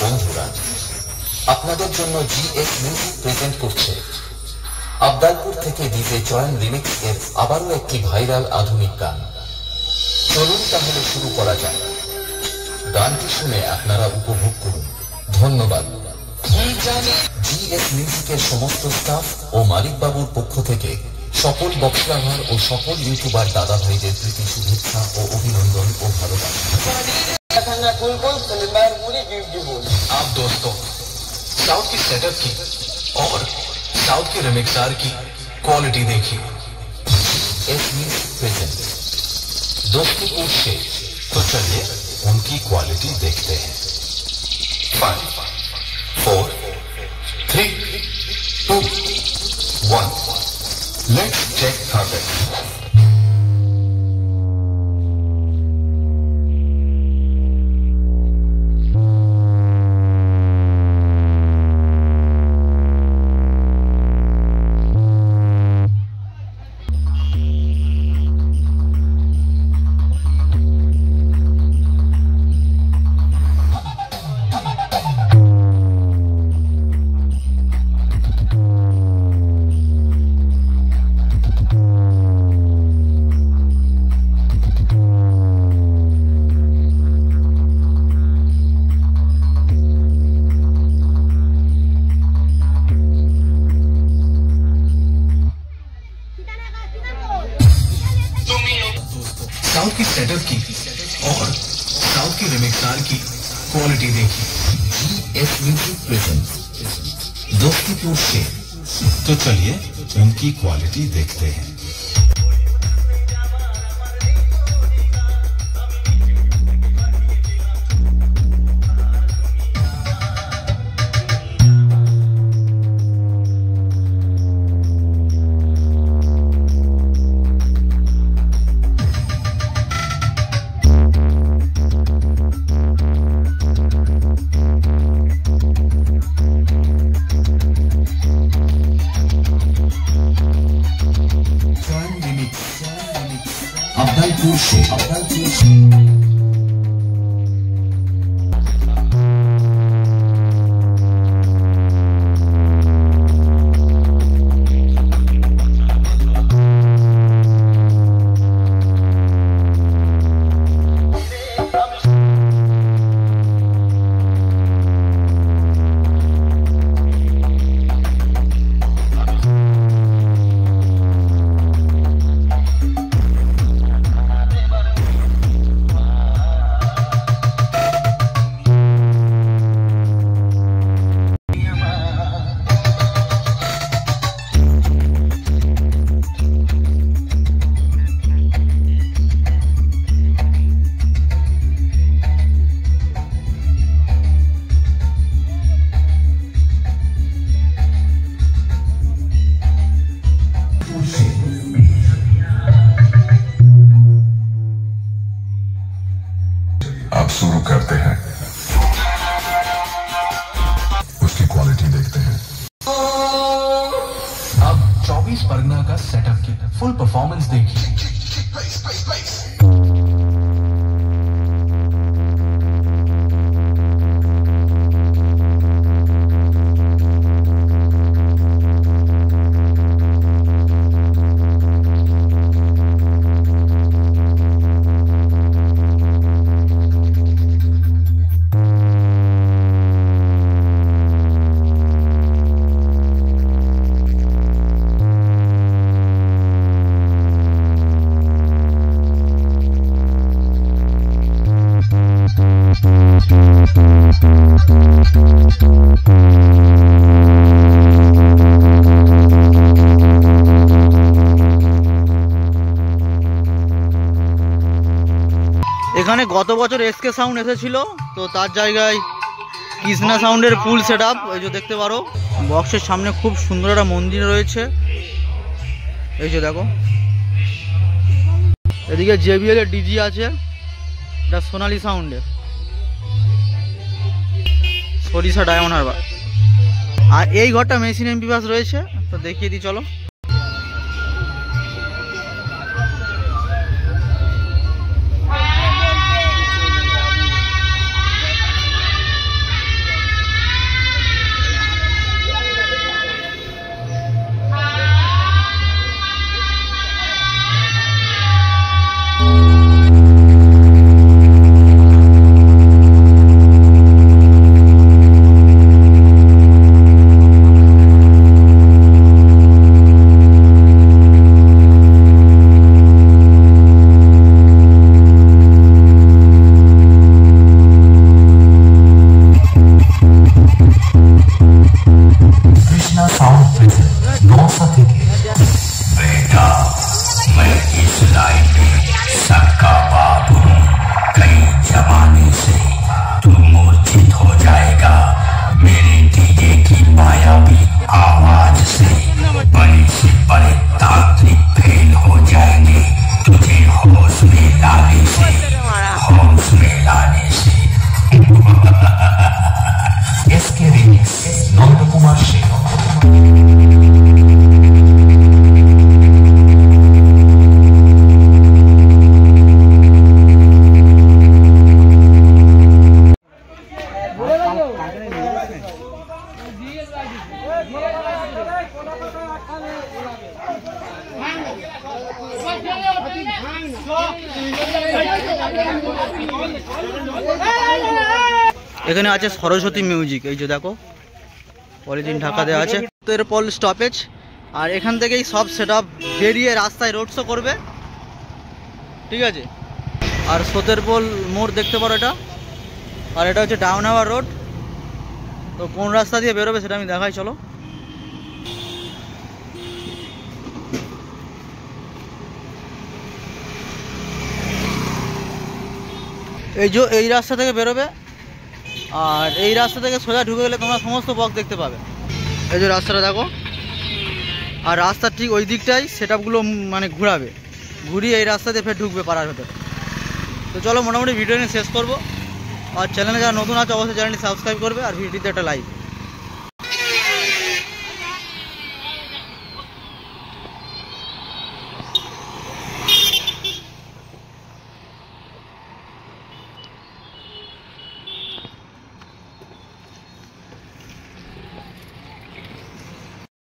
বন্ধুরা, আপনাদের জন্য জিএস মিউজিক প্রেজেন্ট করছে আবদালপুর থেকে ডিজে চয়ন রিমিক্স এর আবারও একটি ভাইরাল আধুনিক গান। চলুন তাহলে শুরু করা যাক। গানটি শুনে আপনারা উপভোগ করুন। ধন্যবাদ। জিএস মিউজিকের সমস্ত স্টাফ ও মালিক বাবুর পক্ষ থেকে সকল বক্স লাভার ও সকল ইউটিউবার দাদা ভাইদের প্রীতি শুভেচ্ছা ও অভিনন্দন ও ভালোবাসা। आप दोस्तों साउथ की सेटअप की और साउथ के रिमिक्सर की क्वालिटी देखिए। एस म्यूजिक प्रेजेंट दोस्तीपुर से, तो चलिए उनकी क्वालिटी देखते हैं। 5 4 3 2 1 लेट्स चेक ट्रैफिक। साउथ की सेटअप की और साउथ के रिमिक्सर की क्वालिटी देखिए। जीएस म्यूजिक प्रेजेंट दोस्तीपुर से, तो चलिए उनकी क्वालिटी देखते हैं। अब्दुलपुर से आप शुरू करते हैं, उसकी क्वालिटी देखते हैं। अब 24 परगना का सेटअप की फुल परफॉर्मेंस देखिए। এখানে গত বছর এসকে সাউন্ড এসেছিল, তো তার জায়গায় কৃষ্ণা সাউন্ডের ফুল সেটআপ এই যে দেখতে পারো। বক্সের সামনে খুব সুন্দর একটা মন্দির রয়েছে, এই যে দেখো। এদিকে জেবিএল এর ডিজি আছে, এটা সোনালি সাউন্ডের সরিষা ডায়মন্ড হারবার। আর এই ঘরটা মেশিন এমপি বাস রয়েছে, তো দেখিয়ে দিই চলো। এখানে আছে সরস্বতী মিউজিক, এই যে দেখো পলিথিন ঢাকা দেওয়া আছে। সোতেরপোল স্টপেজ, আর এখান থেকেই সব সেটআপ বেরিয়ে রাস্তায় রোড শো করবে, ঠিক আছে। আর সোতেরপোল মোড় দেখতে পারো এটা, আর এটা হচ্ছে ডাউন হাওয়ার রোড। তো কোন রাস্তা দিয়ে বেরোবে সেটা আমি দেখাই, চলো। এই যে এই রাস্তা থেকে বেরোবে, আর এই রাস্তা থেকে সোজা ঢুকে গেলে তোমরা সমস্ত বক্স দেখতে পাবে। এই যে রাস্তাটা দেখো, আর রাস্তার ঠিক ওই দিকটাই সেটআপগুলো মানে ঘোরাবে, ঘুরিয়ে এই রাস্তা দিয়ে ফের ঢুকবে পাড়ার ভেতরে। তো চলো মোটামুটি ভিডিও নিয়ে শেষ করবো। আর চ্যানেলে যারা নতুন আছে অবশ্যই চ্যানেলটি সাবস্ক্রাইব করবে, আর ভিডিওতে একটা লাইক।